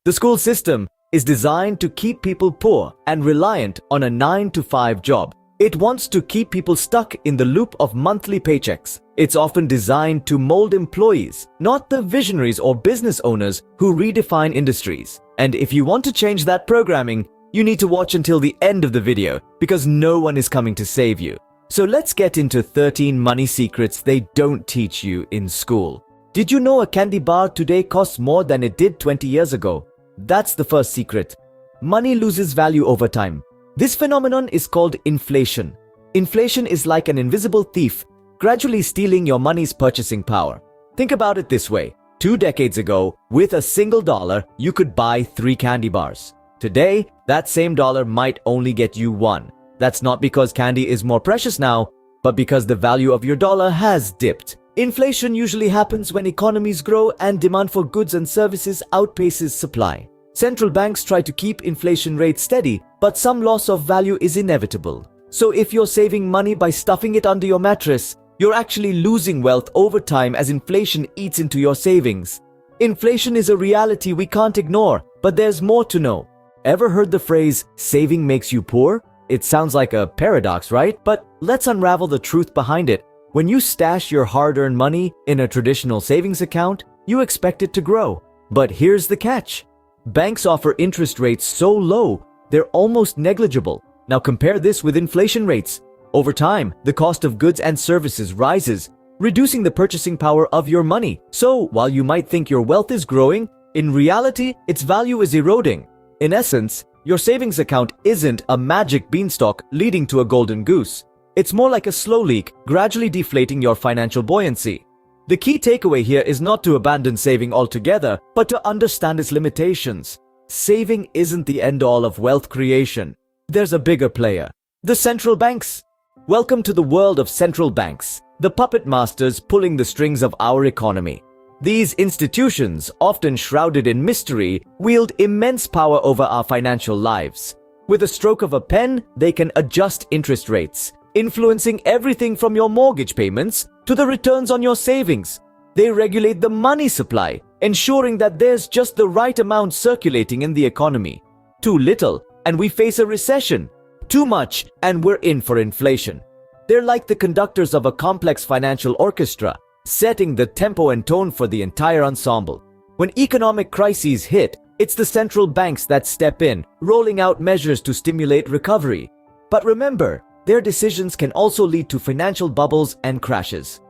The school system is designed to keep people poor and reliant on a 9-to-5 job. It wants to keep people stuck in the loop of monthly paychecks. It's often designed to mold employees, not the visionaries or business owners who redefine industries. And if you want to change that programming, you need to watch until the end of the video because no one is coming to save you. So let's get into 13 money secrets they don't teach you in school. Did you know a candy bar today costs more than it did 20 years ago? That's the first secret. Money loses value over time. This phenomenon is called inflation. Inflation is like an invisible thief, gradually stealing your money's purchasing power. Think about it this way. 2 decades ago, with a single dollar, you could buy 3 candy bars. Today, that same dollar might only get you 1. That's not because candy is more precious now, but because the value of your dollar has dipped. Inflation usually happens when economies grow and demand for goods and services outpaces supply. Central banks try to keep inflation rates steady, but some loss of value is inevitable. So if you're saving money by stuffing it under your mattress, you're actually losing wealth over time as inflation eats into your savings. Inflation is a reality we can't ignore, but there's more to know. Ever heard the phrase, saving makes you poor? It sounds like a paradox, right? But let's unravel the truth behind it. When you stash your hard-earned money in a traditional savings account, you expect it to grow. But here's the catch. Banks offer interest rates so low, they're almost negligible. Now compare this with inflation rates. Over time, the cost of goods and services rises, reducing the purchasing power of your money. So, while you might think your wealth is growing, in reality, its value is eroding. In essence, your savings account isn't a magic beanstalk leading to a golden goose. It's more like a slow leak, gradually deflating your financial buoyancy. The key takeaway here is not to abandon saving altogether, but to understand its limitations. Saving isn't the end-all of wealth creation. There's a bigger player. The central banks. Welcome to the world of central banks, the puppet masters pulling the strings of our economy. These institutions, often shrouded in mystery, wield immense power over our financial lives. With a stroke of a pen, they can adjust interest rates, influencing everything from your mortgage payments to the returns on your savings. They regulate the money supply, ensuring that there's just the right amount circulating in the economy. Too little, and we face a recession. Too much, and we're in for inflation. They're like the conductors of a complex financial orchestra, setting the tempo and tone for the entire ensemble. When economic crises hit, it's the central banks that step in, rolling out measures to stimulate recovery. But remember, their decisions can also lead to financial bubbles and crashes.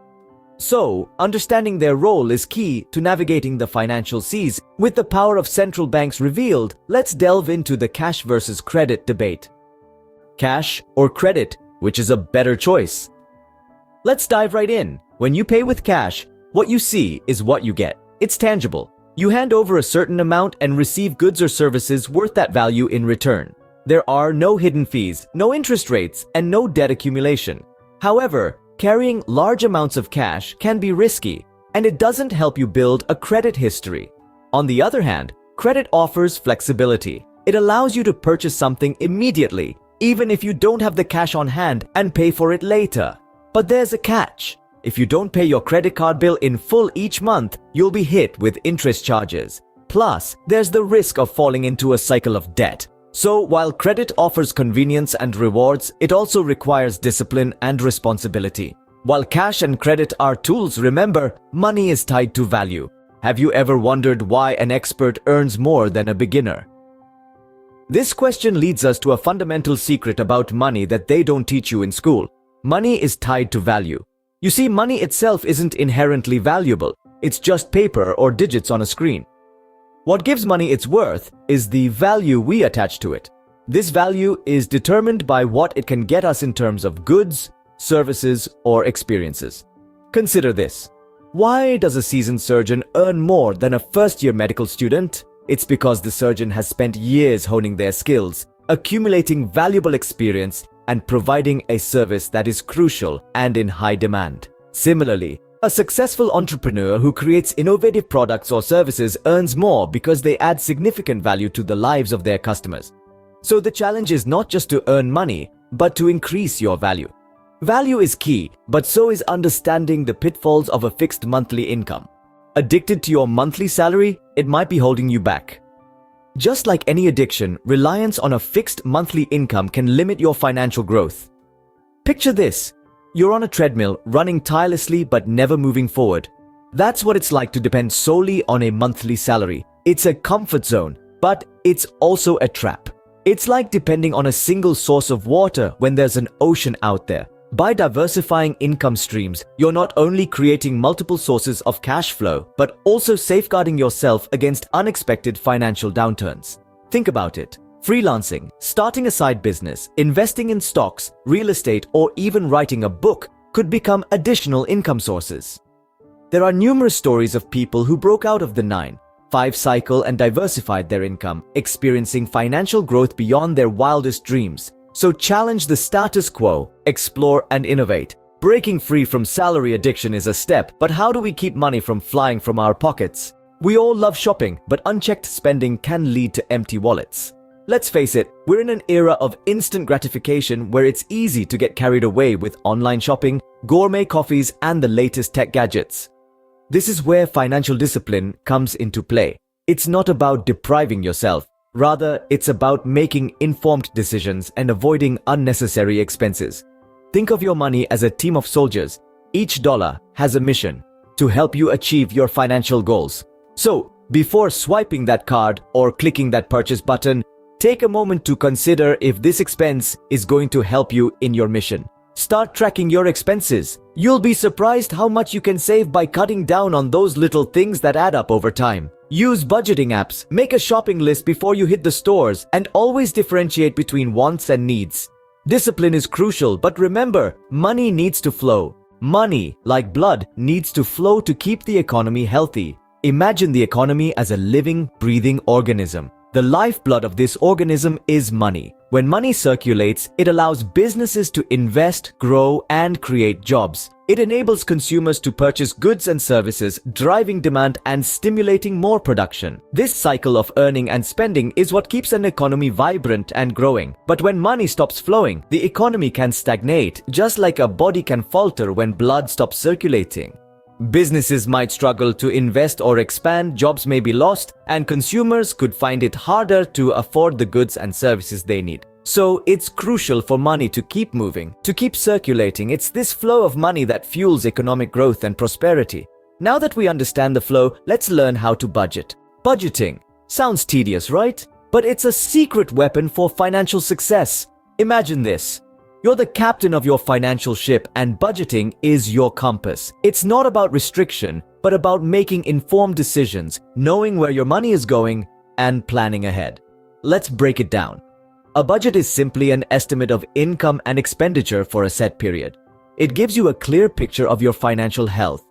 So, understanding their role is key to navigating the financial seas. With the power of central banks revealed, let's delve into the cash versus credit debate. Cash or credit, which is a better choice? Let's dive right in. When you pay with cash, what you see is what you get. It's tangible. You hand over a certain amount and receive goods or services worth that value in return. There are no hidden fees, no interest rates, and no debt accumulation. However, carrying large amounts of cash can be risky, and it doesn't help you build a credit history. On the other hand, credit offers flexibility. It allows you to purchase something immediately, even if you don't have the cash on hand, and pay for it later. But there's a catch. If you don't pay your credit card bill in full each month, you'll be hit with interest charges. Plus, there's the risk of falling into a cycle of debt. So, while credit offers convenience and rewards, it also requires discipline and responsibility. While cash and credit are tools, remember, money is tied to value. Have you ever wondered why an expert earns more than a beginner? This question leads us to a fundamental secret about money that they don't teach you in school. Money is tied to value. You see, money itself isn't inherently valuable. It's just paper or digits on a screen. What gives money its worth is the value we attach to it. This value is determined by what it can get us in terms of goods, services, or experiences. Consider this. Why does a seasoned surgeon earn more than a first-year medical student? It's because the surgeon has spent years honing their skills, accumulating valuable experience, and providing a service that is crucial and in high demand. Similarly, a successful entrepreneur who creates innovative products or services earns more because they add significant value to the lives of their customers. So the challenge is not just to earn money, but to increase your value. Value is key, but so is understanding the pitfalls of a fixed monthly income. Addicted to your monthly salary, it might be holding you back. Just like any addiction, reliance on a fixed monthly income can limit your financial growth. Picture this. You're on a treadmill, running tirelessly but never moving forward. That's what it's like to depend solely on a monthly salary. It's a comfort zone, but it's also a trap. It's like depending on a single source of water when there's an ocean out there. By diversifying income streams, you're not only creating multiple sources of cash flow, but also safeguarding yourself against unexpected financial downturns. Think about it. Freelancing, starting a side business, investing in stocks, real estate, or even writing a book could become additional income sources. There are numerous stories of people who broke out of the 9-5 cycle and diversified their income, experiencing financial growth beyond their wildest dreams. So challenge the status quo, explore and innovate. Breaking free from salary addiction is a step, but how do we keep money from flying from our pockets? We all love shopping, but unchecked spending can lead to empty wallets. Let's face it, we're in an era of instant gratification where it's easy to get carried away with online shopping, gourmet coffees, and the latest tech gadgets. This is where financial discipline comes into play. It's not about depriving yourself. Rather, it's about making informed decisions and avoiding unnecessary expenses. Think of your money as a team of soldiers. Each dollar has a mission to help you achieve your financial goals. So, before swiping that card or clicking that purchase button, take a moment to consider if this expense is going to help you in your mission. Start tracking your expenses. You'll be surprised how much you can save by cutting down on those little things that add up over time. Use budgeting apps, make a shopping list before you hit the stores, and always differentiate between wants and needs. Discipline is crucial, but remember, money needs to flow. Money, like blood, needs to flow to keep the economy healthy. Imagine the economy as a living, breathing organism. The lifeblood of this organism is money. When money circulates, it allows businesses to invest, grow, and create jobs. It enables consumers to purchase goods and services, driving demand and stimulating more production. This cycle of earning and spending is what keeps an economy vibrant and growing. But when money stops flowing, the economy can stagnate, just like a body can falter when blood stops circulating. Businesses might struggle to invest or expand, jobs may be lost, and consumers could find it harder to afford the goods and services they need. So it's crucial for money to keep moving, to keep circulating. It's this flow of money that fuels economic growth and prosperity. Now that we understand the flow, let's learn how to budget. Budgeting sounds tedious, right? But it's a secret weapon for financial success. Imagine this. You're the captain of your financial ship, and budgeting is your compass. It's not about restriction, but about making informed decisions, knowing where your money is going, and planning ahead. Let's break it down. A budget is simply an estimate of income and expenditure for a set period. It gives you a clear picture of your financial health.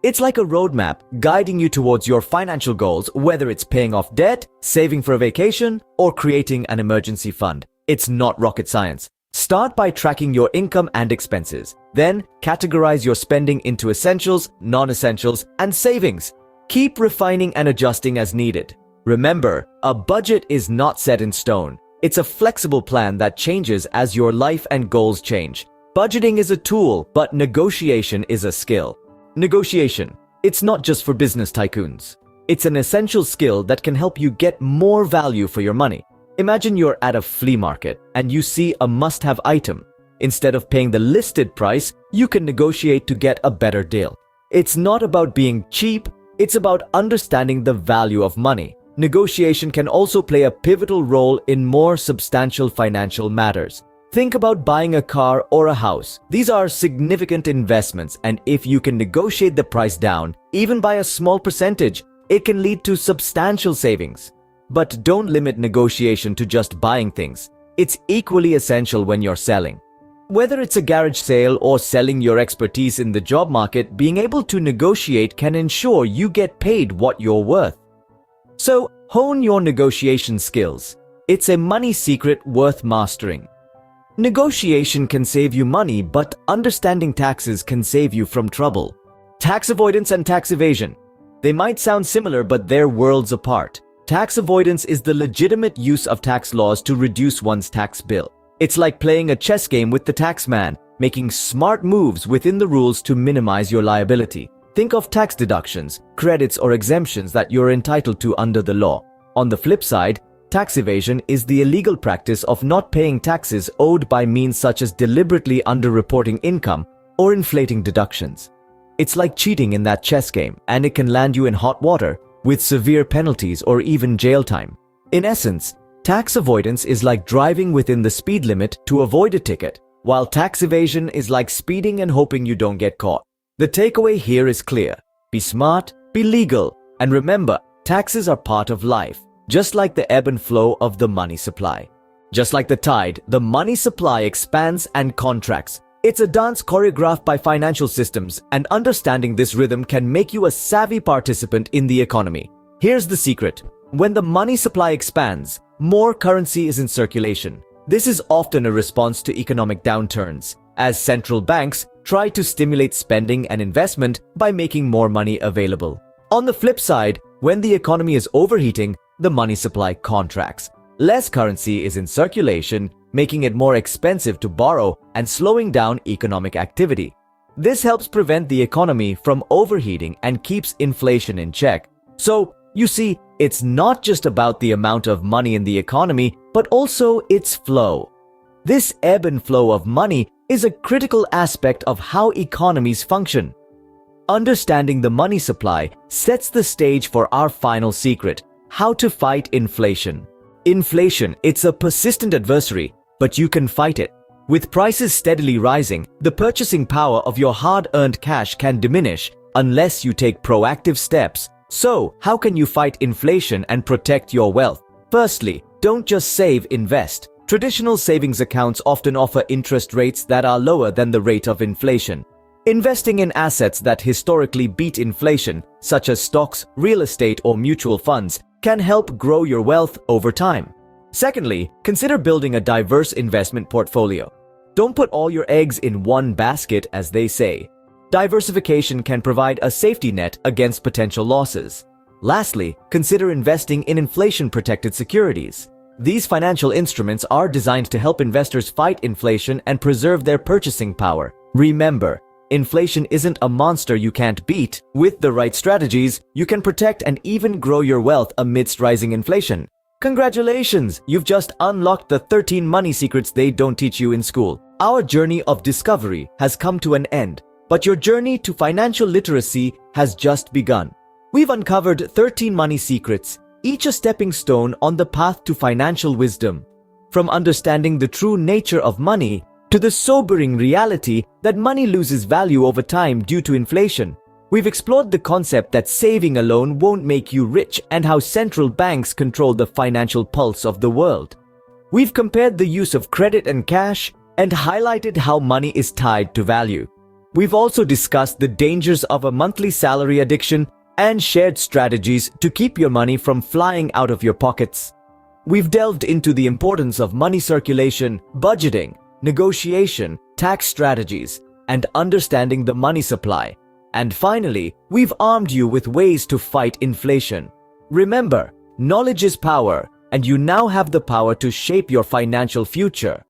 It's like a roadmap guiding you towards your financial goals, whether it's paying off debt, saving for a vacation, or creating an emergency fund. It's not rocket science. Start by tracking your income and expenses. Then, categorize your spending into essentials, non-essentials, and savings. Keep refining and adjusting as needed. Remember, a budget is not set in stone. It's a flexible plan that changes as your life and goals change. Budgeting is a tool, but negotiation is a skill. Negotiation. It's not just for business tycoons. It's an essential skill that can help you get more value for your money. Imagine you're at a flea market and you see a must-have item. Instead of paying the listed price, you can negotiate to get a better deal. It's not about being cheap, it's about understanding the value of money. Negotiation can also play a pivotal role in more substantial financial matters. Think about buying a car or a house. These are significant investments, and if you can negotiate the price down, even by a small percentage, it can lead to substantial savings. But don't limit negotiation to just buying things. It's equally essential when you're selling. Whether it's a garage sale or selling your expertise in the job market, being able to negotiate can ensure you get paid what you're worth. So, hone your negotiation skills. It's a money secret worth mastering. Negotiation can save you money, but understanding taxes can save you from trouble. Tax avoidance and tax evasion. They might sound similar, but they're worlds apart. Tax avoidance is the legitimate use of tax laws to reduce one's tax bill. It's like playing a chess game with the tax man, making smart moves within the rules to minimize your liability. Think of tax deductions, credits, or exemptions that you're entitled to under the law. On the flip side, Tax evasion is the illegal practice of not paying taxes owed by means such as deliberately underreporting income or inflating deductions. It's like cheating in that chess game, and it can land you in hot water with severe penalties or even jail time. In essence, tax avoidance is like driving within the speed limit to avoid a ticket, while tax evasion is like speeding and hoping you don't get caught. The takeaway here is clear. Be smart, be legal, and remember, taxes are part of life, just like the ebb and flow of the money supply. Just like the tide, the money supply expands and contracts. It's a dance choreographed by financial systems, and understanding this rhythm can make you a savvy participant in the economy. Here's the secret. When the money supply expands, more currency is in circulation. This is often a response to economic downturns, as central banks try to stimulate spending and investment by making more money available. On the flip side, when the economy is overheating, the money supply contracts. Less currency is in circulation, making it more expensive to borrow and slowing down economic activity. This helps prevent the economy from overheating and keeps inflation in check. So, you see, it's not just about the amount of money in the economy, but also its flow. This ebb and flow of money is a critical aspect of how economies function. Understanding the money supply sets the stage for our final secret: how to fight inflation. Inflation, it's a persistent adversary, but you can fight it. With prices steadily rising, the purchasing power of your hard-earned cash can diminish unless you take proactive steps. So, how can you fight inflation and protect your wealth? Firstly, don't just save, invest. Traditional savings accounts often offer interest rates that are lower than the rate of inflation. Investing in assets that historically beat inflation, such as stocks, real estate, or mutual funds, can help grow your wealth over time. Secondly, consider building a diverse investment portfolio. Don't put all your eggs in one basket, as they say. Diversification can provide a safety net against potential losses. Lastly, consider investing in inflation-protected securities. These financial instruments are designed to help investors fight inflation and preserve their purchasing power. Remember, inflation isn't a monster you can't beat. With the right strategies, you can protect and even grow your wealth amidst rising inflation. Congratulations! You've just unlocked the 13 money secrets they don't teach you in school. Our journey of discovery has come to an end, but your journey to financial literacy has just begun. We've uncovered 13 money secrets, each a stepping stone on the path to financial wisdom. From understanding the true nature of money to the sobering reality that money loses value over time due to inflation, we've explored the concept that saving alone won't make you rich and how central banks control the financial pulse of the world. We've compared the use of credit and cash and highlighted how money is tied to value. We've also discussed the dangers of a monthly salary addiction and shared strategies to keep your money from flying out of your pockets. We've delved into the importance of money circulation, budgeting, negotiation, tax strategies, and understanding the money supply. And finally, we've armed you with ways to fight inflation. Remember, knowledge is power, and you now have the power to shape your financial future.